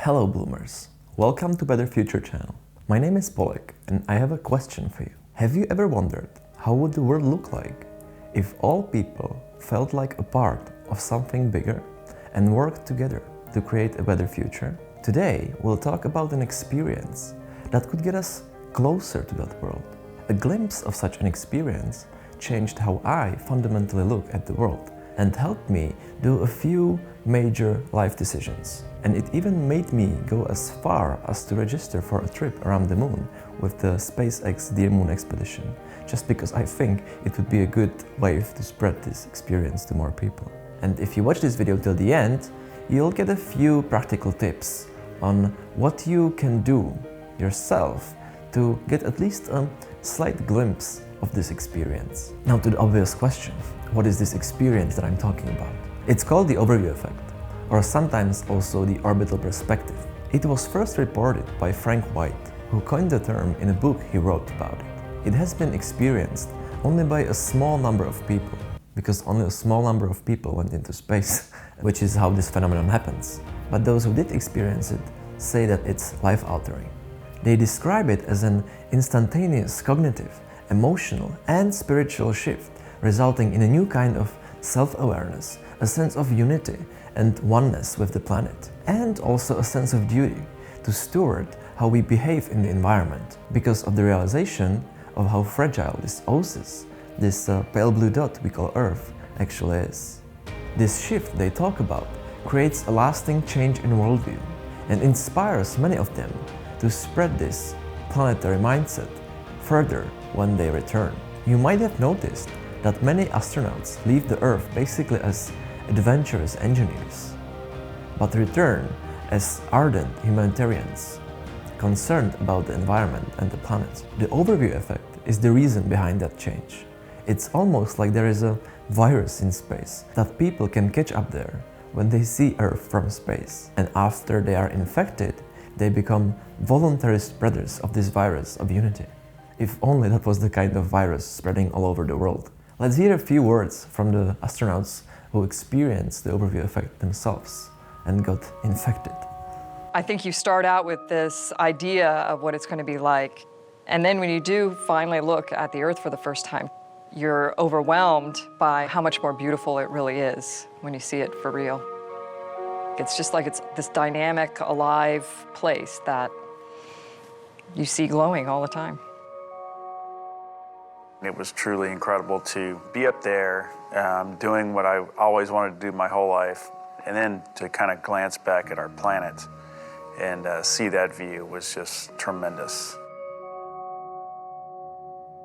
Hello Bloomers, welcome to Better Future channel. My name is Polek and I have a question for you. Have you ever wondered how would the world look like if all people felt like a part of something bigger and worked together to create a better future? Today we'll talk about an experience that could get us closer to that world. A glimpse of such an experience changed how I fundamentally look at the world and helped me do a few major life decisions. And it even made me go as far as to register for a trip around the moon with the SpaceX dearmoon expedition, just because I think it would be a good way to spread this experience to more people. And if you watch this video till the end, you'll get a few practical tips on what you can do yourself to get at least a slight glimpse of this experience. Now to the obvious question, what is this experience that I'm talking about? It's called the overview effect, or sometimes also the orbital perspective. It was first reported by Frank White, who coined the term in a book he wrote about it. It has been experienced only by a small number of people, because only a small number of people went into space, which is how this phenomenon happens. But those who did experience it say that it's life-altering. They describe it as an instantaneous cognitive, emotional and spiritual shift, resulting in a new kind of self-awareness, a sense of unity and oneness with the planet, and also a sense of duty to steward how we behave in the environment, because of the realization of how fragile this oasis, this pale blue dot we call Earth, actually is. This shift they talk about creates a lasting change in worldview and inspires many of them to spread this planetary mindset further when they return. You might have noticed that many astronauts leave the Earth basically as adventurous engineers, but return as ardent humanitarians, concerned about the environment and the planet. The overview effect is the reason behind that change. It's almost like there is a virus in space that people can catch up there when they see Earth from space, and after they are infected, they become voluntary spreaders of this virus of unity. If only that was the kind of virus spreading all over the world. Let's hear a few words from the astronauts who experienced the overview effect themselves and got infected. I think you start out with this idea of what it's going to be like, and then when you do finally look at the Earth for the first time, you're overwhelmed by how much more beautiful it really is when you see it for real. It's just like it's this dynamic, alive place that you see glowing all the time. It was truly incredible to be up there, doing what I always wanted to do my whole life, and then to kind of glance back at our planet and see that view was just tremendous.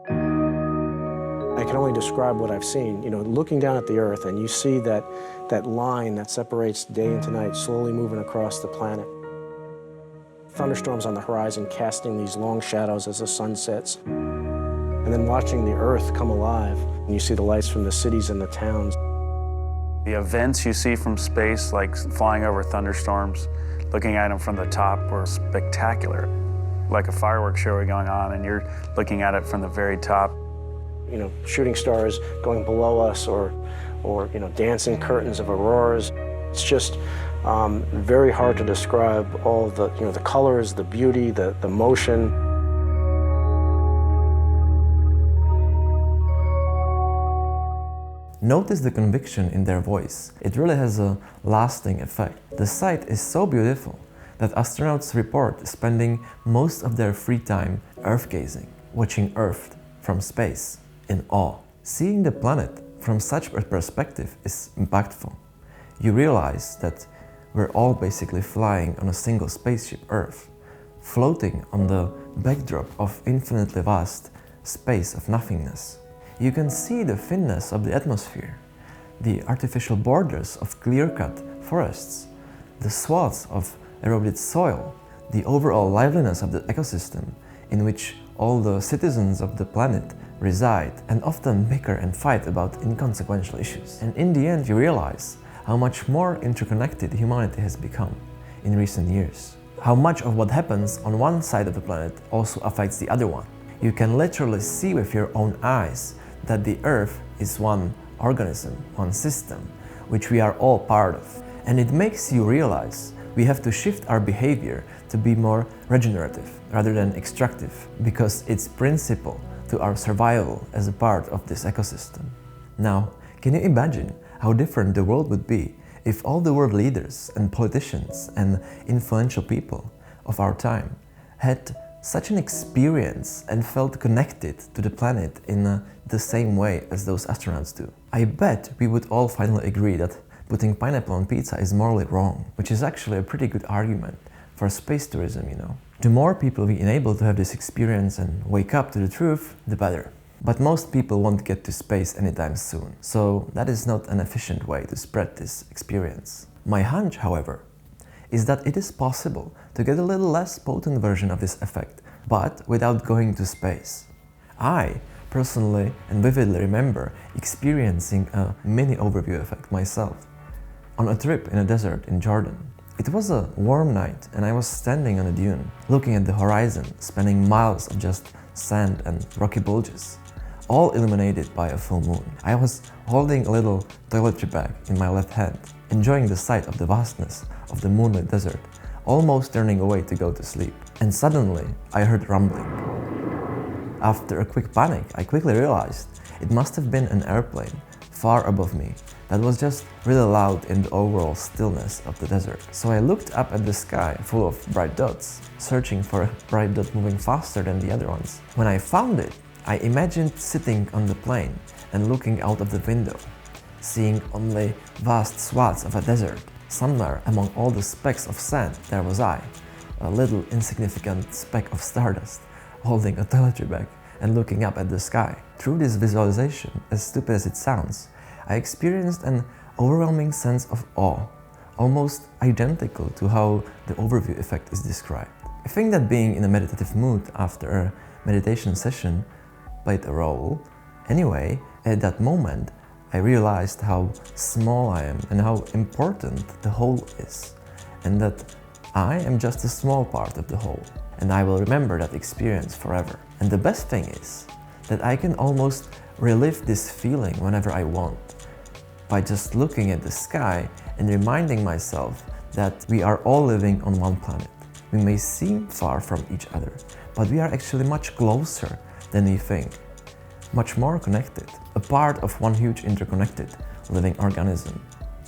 I can only describe what I've seen. You know, looking down at the Earth and you see that line that separates day into night slowly moving across the planet. Thunderstorms on the horizon casting these long shadows as the sun sets. And then watching the Earth come alive, and you see the lights from the cities and the towns. The events you see from space, like flying over thunderstorms, looking at them from the top, were spectacular. Like a fireworks show going on, and you're looking at it from the very top. You know, shooting stars going below us, or you know, dancing curtains of auroras. It's just very hard to describe all the, you know, the colors, the beauty, the motion. Notice the conviction in their voice. It really has a lasting effect. The sight is so beautiful that astronauts report spending most of their free time Earth-gazing, watching Earth from space in awe. Seeing the planet from such a perspective is impactful. You realize that we're all basically flying on a single spaceship Earth, floating on the backdrop of infinitely vast space of nothingness. You can see the thinness of the atmosphere, the artificial borders of clear-cut forests, the swaths of eroded soil, the overall liveliness of the ecosystem in which all the citizens of the planet reside and often bicker and fight about inconsequential issues. And in the end, you realize how much more interconnected humanity has become in recent years. How much of what happens on one side of the planet also affects the other one. You can literally see with your own eyes that the Earth is one organism, one system, which we are all part of. And it makes you realize we have to shift our behavior to be more regenerative rather than extractive, because it's principal to our survival as a part of this ecosystem. Now, can you imagine how different the world would be if all the world leaders and politicians and influential people of our time had such an experience and felt connected to the planet in the same way as those astronauts do? I bet we would all finally agree that putting pineapple on pizza is morally wrong, which is actually a pretty good argument for space tourism, you know. The more people we enable to have this experience and wake up to the truth, the better. But most people won't get to space anytime soon, so that is not an efficient way to spread this experience. My hunch, however, is that it is possible to get a little less potent version of this effect, but without going to space. I personally and vividly remember experiencing a mini overview effect myself on a trip in a desert in Jordan. It was a warm night and I was standing on a dune, looking at the horizon, spanning miles of just sand and rocky bulges, all illuminated by a full moon. I was holding a little toiletry bag in my left hand, enjoying the sight of the vastness of the moonlit desert, almost turning away to go to sleep. And suddenly, I heard rumbling. After a quick panic, I quickly realized it must have been an airplane far above me that was just really loud in the overall stillness of the desert. So I looked up at the sky full of bright dots, searching for a bright dot moving faster than the other ones. When I found it, I imagined sitting on the plane and looking out of the window, seeing only vast swaths of a desert. Somewhere among all the specks of sand, there was I, a little insignificant speck of stardust, holding a toiletry bag and looking up at the sky. Through this visualization, as stupid as it sounds, I experienced an overwhelming sense of awe, almost identical to how the overview effect is described. I think that being in a meditative mood after a meditation session played a role. Anyway, at that moment, I realized how small I am and how important the whole is, and that I am just a small part of the whole, and I will remember that experience forever. And the best thing is that I can almost relive this feeling whenever I want, by just looking at the sky and reminding myself that we are all living on one planet. We may seem far from each other, but we are actually much closer than we think, much more connected, a part of one huge interconnected living organism,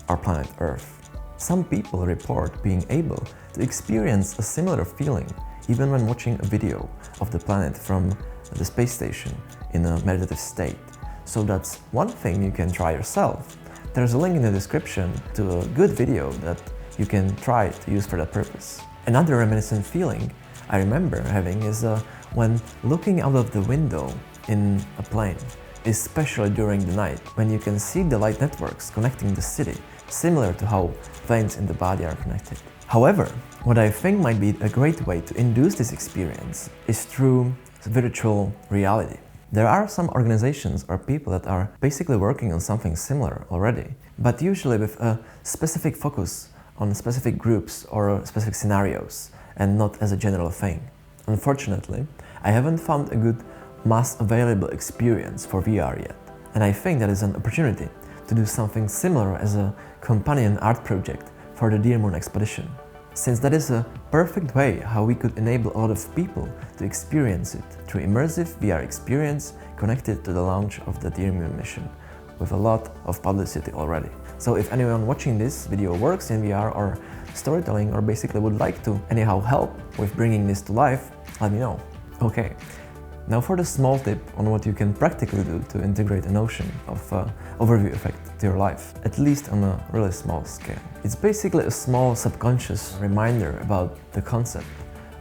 our planet Earth. Some people report being able to experience a similar feeling even when watching a video of the planet from the space station in a meditative state. So that's one thing you can try yourself. There's a link in the description to a good video that you can try to use for that purpose. Another reminiscent feeling I remember having is when looking out of the window in a plane, especially during the night, when you can see the light networks connecting the city, similar to how veins in the body are connected. However, what I think might be a great way to induce this experience is through virtual reality. There are some organizations or people that are basically working on something similar already, but usually with a specific focus on specific groups or specific scenarios, and not as a general thing. Unfortunately, I haven't found a good mass available experience for VR yet, and I think that is an opportunity to do something similar as a companion art project for the dearmoon expedition, since that is a perfect way how we could enable a lot of people to experience it through immersive VR experience connected to the launch of the dearmoon mission, with a lot of publicity already. So if anyone watching this video works in VR or storytelling, or basically would like to anyhow help with bringing this to life, let me know. Okay, now for the small tip on what you can practically do to integrate a notion of overview effect to your life, at least on a really small scale. It's basically a small subconscious reminder about the concept,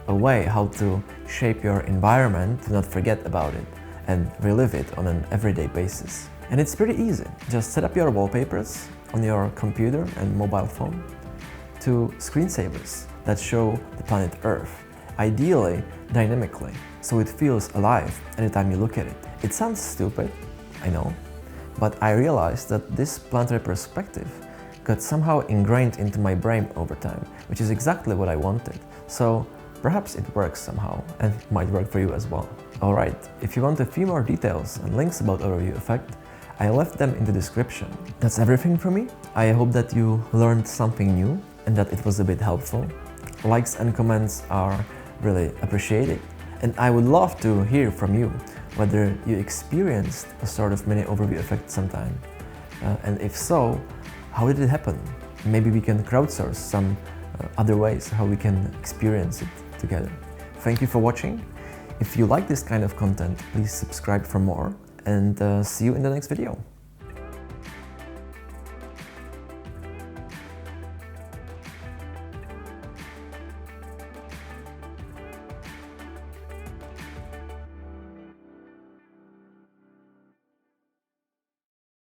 a way how to shape your environment to not forget about it and relive it on an everyday basis. And it's pretty easy. Just set up your wallpapers on your computer and mobile phone to screensavers that show the planet Earth, ideally dynamically, so it feels alive anytime you look at it. It sounds stupid, I know, but I realized that this planetary perspective got somehow ingrained into my brain over time, which is exactly what I wanted. So perhaps it works somehow, and might work for you as well. Alright, if you want a few more details and links about overview effect, I left them in the description. That's everything from me. I hope that you learned something new and that it was a bit helpful. Likes and comments are really appreciated. And I would love to hear from you whether you experienced a sort of mini overview effect sometime. And if so, how did it happen? Maybe we can crowdsource some other ways how we can experience it together. Thank you for watching. If you like this kind of content, please subscribe for more, and see you in the next video.